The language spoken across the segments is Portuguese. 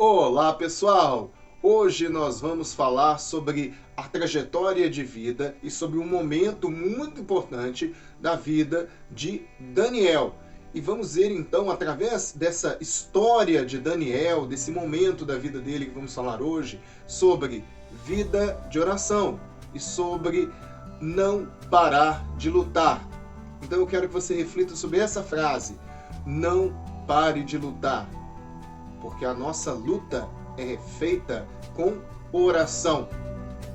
Olá, pessoal! Hoje nós vamos falar sobre a trajetória de vida e sobre um momento muito importante da vida de Daniel. E vamos ver então, através dessa história de Daniel, desse momento da vida dele que vamos falar hoje, sobre vida de oração e sobre não parar de lutar. Então eu quero que você reflita sobre essa frase: não pare de lutar. Porque a nossa luta é feita com oração.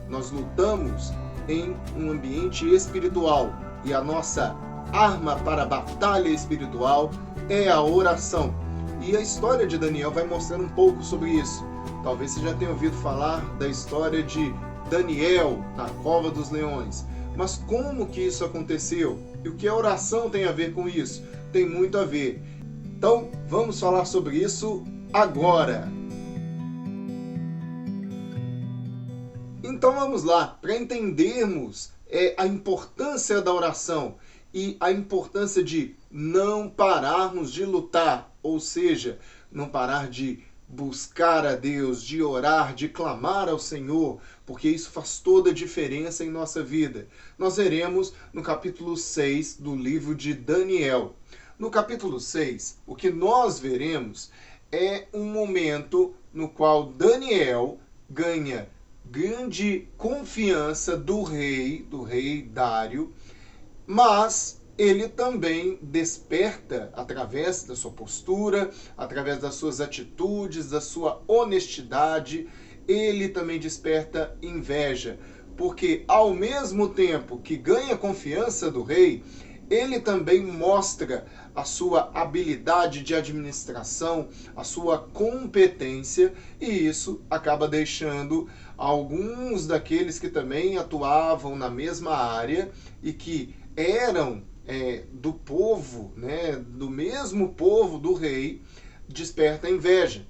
Nós lutamos em um ambiente espiritual e a nossa arma para a batalha espiritual é a oração. E a história de Daniel vai mostrar um pouco sobre isso. Talvez você já tenha ouvido falar da história de Daniel na cova dos leões. Mas como que isso aconteceu? E o que a oração tem a ver com isso? Tem muito a ver. Então, vamos falar sobre isso agora. Então vamos lá, para entendermos a importância da oração e a importância de não pararmos de lutar, ou seja, não parar de buscar a Deus, de orar, de clamar ao Senhor, porque isso faz toda a diferença em nossa vida. Nós veremos no capítulo 6 do livro de Daniel. No capítulo 6, o que nós veremos é um momento no qual Daniel ganha grande confiança do rei Dário, mas ele também desperta, através da sua postura, através das suas atitudes, da sua honestidade, ele também desperta inveja, porque ao mesmo tempo que ganha confiança do rei, ele também mostra a sua habilidade de administração, a sua competência, e isso acaba deixando alguns daqueles que também atuavam na mesma área e que eram do povo, do mesmo povo do rei, desperta inveja.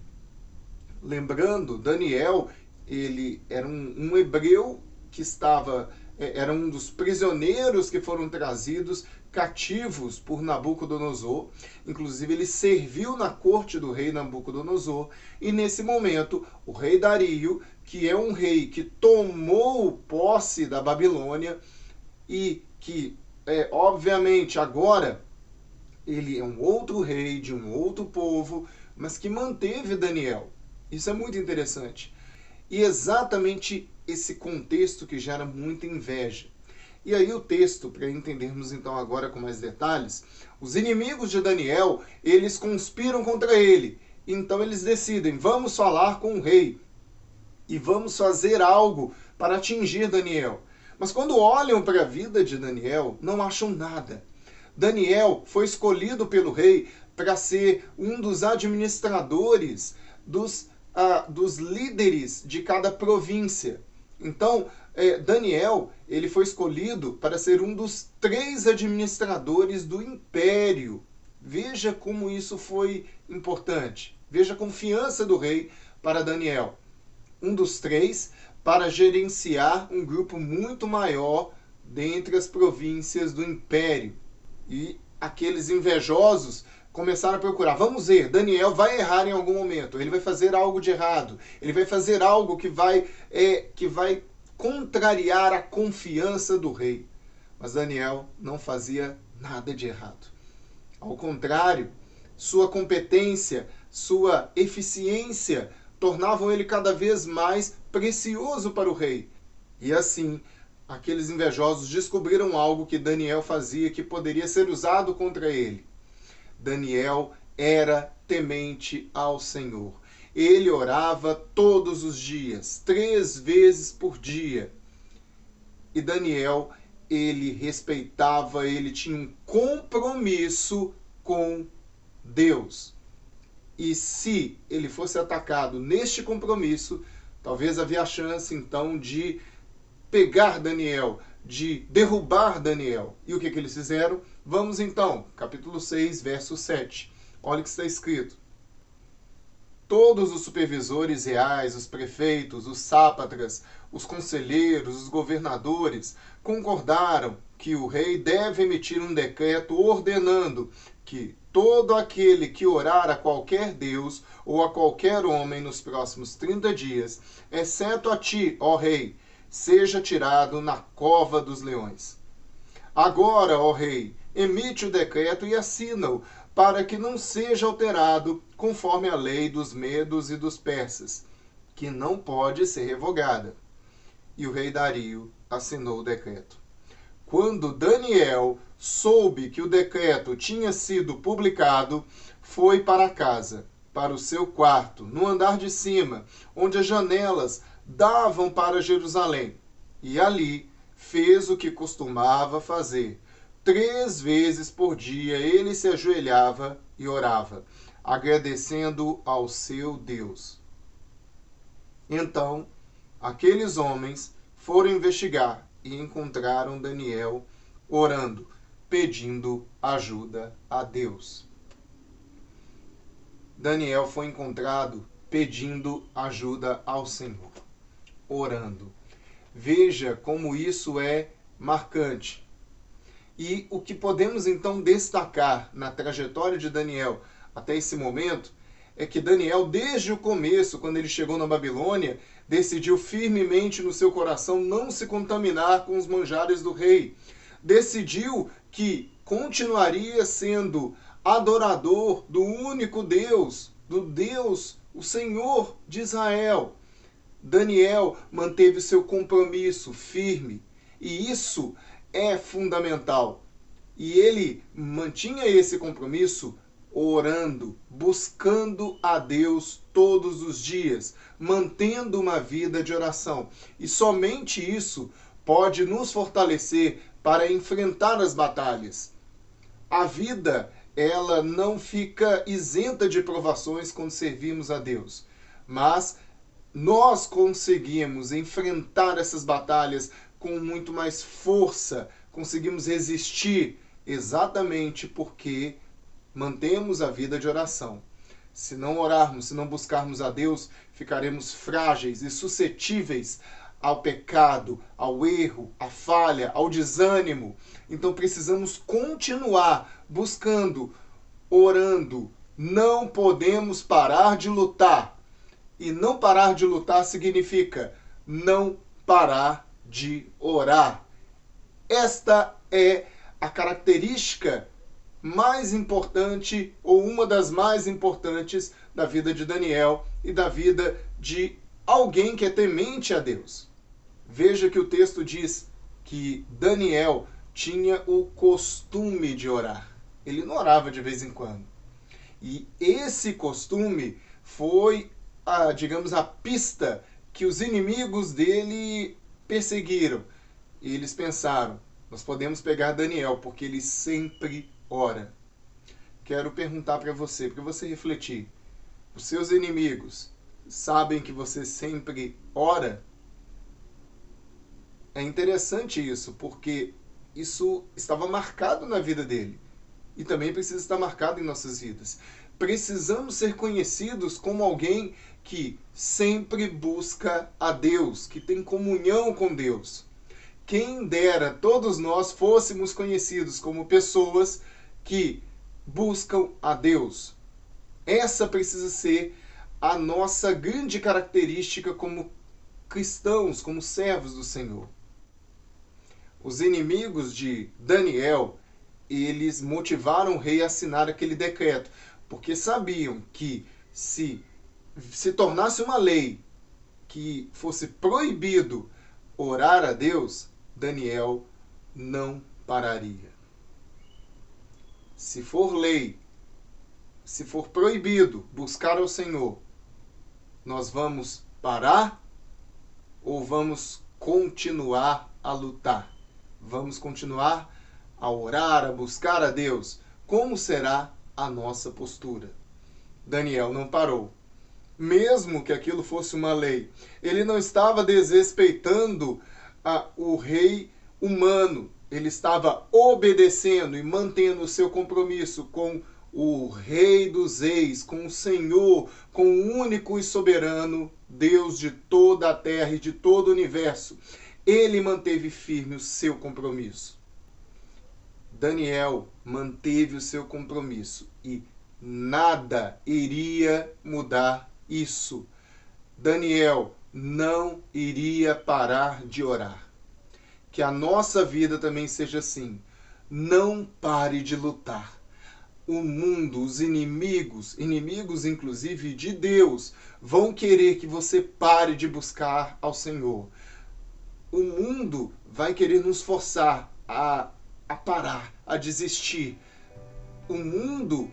Lembrando, Daniel, ele era um hebreu que era um dos prisioneiros que foram trazidos cativos por Nabucodonosor. Inclusive, ele serviu na corte do rei Nabucodonosor. E nesse momento, o rei Dario, que é um rei que tomou posse da Babilônia e que, obviamente, agora ele é um outro rei de um outro povo, mas que manteve Daniel. Isso é muito interessante. E exatamente esse contexto que gera muita inveja. E aí o texto, para entendermos então agora com mais detalhes, os inimigos de Daniel, eles conspiram contra ele. Então eles decidem, vamos falar com o rei e vamos fazer algo para atingir Daniel. Mas quando olham para a vida de Daniel, não acham nada. Daniel foi escolhido pelo rei para ser um dos administradores, dos líderes de cada província. Então, Daniel, ele foi escolhido para ser um dos 3 administradores do império. Veja como isso foi importante. Veja a confiança do rei para Daniel. Um dos 3 para gerenciar um grupo muito maior dentre as províncias do império. E aqueles invejosos começaram a procurar. Vamos ver, Daniel vai errar em algum momento. Ele vai fazer algo de errado. Ele vai fazer algo que vai contrariar a confiança do rei. Mas Daniel não fazia nada de errado. Ao contrário, sua competência, sua eficiência tornavam ele cada vez mais precioso para o rei. E assim, aqueles invejosos descobriram algo que Daniel fazia que poderia ser usado contra ele. Daniel era temente ao Senhor. Ele orava todos os dias, 3 vezes por dia. E Daniel, ele respeitava, ele tinha um compromisso com Deus. E se ele fosse atacado neste compromisso, talvez havia a chance então de pegar Daniel, de derrubar Daniel. E o que eles fizeram? Vamos então, capítulo 6, verso 7. Olha o que está escrito. Todos os supervisores reais, os prefeitos, os sápatras, os conselheiros, os governadores concordaram que o rei deve emitir um decreto ordenando que todo aquele que orar a qualquer Deus ou a qualquer homem nos próximos 30 dias, exceto a ti, ó rei, seja tirado na cova dos leões. Agora, ó rei, emite o decreto e assina-o, para que não seja alterado conforme a lei dos medos e dos persas, que não pode ser revogada. E o rei Dario assinou o decreto. Quando Daniel soube que o decreto tinha sido publicado, foi para casa, para o seu quarto, no andar de cima, onde as janelas davam para Jerusalém. E ali fez o que costumava fazer. 3 vezes por dia ele se ajoelhava e orava, agradecendo ao seu Deus. Então, aqueles homens foram investigar e encontraram Daniel orando, pedindo ajuda a Deus. Daniel foi encontrado pedindo ajuda ao Senhor, orando. Veja como isso é marcante. E o que podemos então destacar na trajetória de Daniel até esse momento é que Daniel, desde o começo, quando ele chegou na Babilônia, decidiu firmemente no seu coração não se contaminar com os manjares do rei. Decidiu que continuaria sendo adorador do único Deus, do Deus, o Senhor de Israel. Daniel manteve seu compromisso firme, e isso é fundamental. E ele mantinha esse compromisso orando, buscando a Deus todos os dias, mantendo uma vida de oração. E somente isso pode nos fortalecer para enfrentar as batalhas. A vida, ela não fica isenta de provações quando servimos a Deus, mas nós conseguimos enfrentar essas batalhas com muito mais força, conseguimos resistir exatamente porque mantemos a vida de oração. Se não orarmos, se não buscarmos a Deus, ficaremos frágeis e suscetíveis ao pecado, ao erro, à falha, ao desânimo. Então precisamos continuar buscando, orando. Não podemos parar de lutar. E não parar de lutar significa não parar de orar. Esta é a característica mais importante, ou uma das mais importantes, da vida de Daniel e da vida de alguém que é temente a Deus. Veja que o texto diz que Daniel tinha o costume de orar. Ele não orava de vez em quando. E esse costume foi, a pista que os inimigos dele perseguiram. E eles pensaram, nós podemos pegar Daniel, porque ele sempre ora. Quero perguntar para você refletir. Os seus inimigos sabem que você sempre ora? É interessante isso, porque isso estava marcado na vida dele. E também precisa estar marcado em nossas vidas. Precisamos ser conhecidos como alguém que sempre busca a Deus, que tem comunhão com Deus. Quem dera todos nós fôssemos conhecidos como pessoas que buscam a Deus. Essa precisa ser a nossa grande característica como cristãos, como servos do Senhor. Os inimigos de Daniel, eles motivaram o rei a assinar aquele decreto, porque sabiam que se tornasse uma lei que fosse proibido orar a Deus, Daniel não pararia. Se for lei, se for proibido buscar ao Senhor, nós vamos parar ou vamos continuar a lutar? Vamos continuar a orar, a buscar a Deus? Como será a nossa postura? Daniel não parou. Mesmo que aquilo fosse uma lei, ele não estava desrespeitando o rei humano. Ele estava obedecendo e mantendo o seu compromisso com o Rei dos Reis, com o Senhor, com o único e soberano Deus de toda a terra e de todo o universo. Ele manteve firme o seu compromisso. Daniel manteve o seu compromisso e nada iria mudar isso. Daniel não iria parar de orar. Que a nossa vida também seja assim. Não pare de lutar. O mundo, os inimigos inclusive de Deus, vão querer que você pare de buscar ao Senhor. O mundo vai querer nos forçar a parar, a desistir. O mundo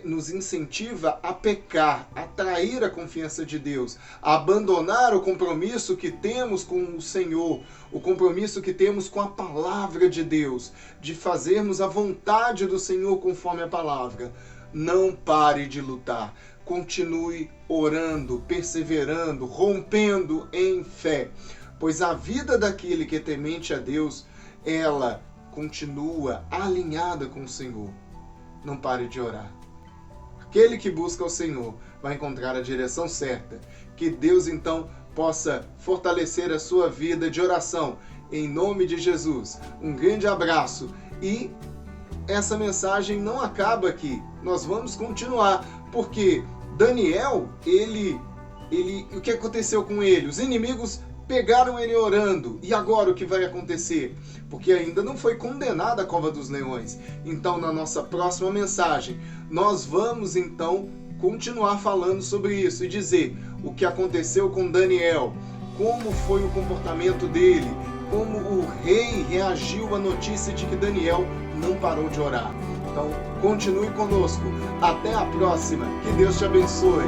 nos incentiva a pecar, a trair a confiança de Deus, a abandonar o compromisso que temos com o Senhor, o compromisso que temos com a palavra de Deus, de fazermos a vontade do Senhor conforme a palavra. Não pare de lutar. Continue orando, perseverando, rompendo em fé, pois a vida daquele que é temente a Deus, ela continua alinhada com o Senhor. Não pare de orar. Aquele que busca o Senhor vai encontrar a direção certa. Que Deus, então, possa fortalecer a sua vida de oração. Em nome de Jesus. Um grande abraço. E essa mensagem não acaba aqui. Nós vamos continuar. Porque Daniel, o que aconteceu com ele? Os inimigos pegaram ele orando. E agora o que vai acontecer? Porque ainda não foi condenada a cova dos leões. Então, na nossa próxima mensagem, nós vamos então continuar falando sobre isso e dizer o que aconteceu com Daniel, como foi o comportamento dele, como o rei reagiu à notícia de que Daniel não parou de orar. Então, continue conosco. Até a próxima. Que Deus te abençoe.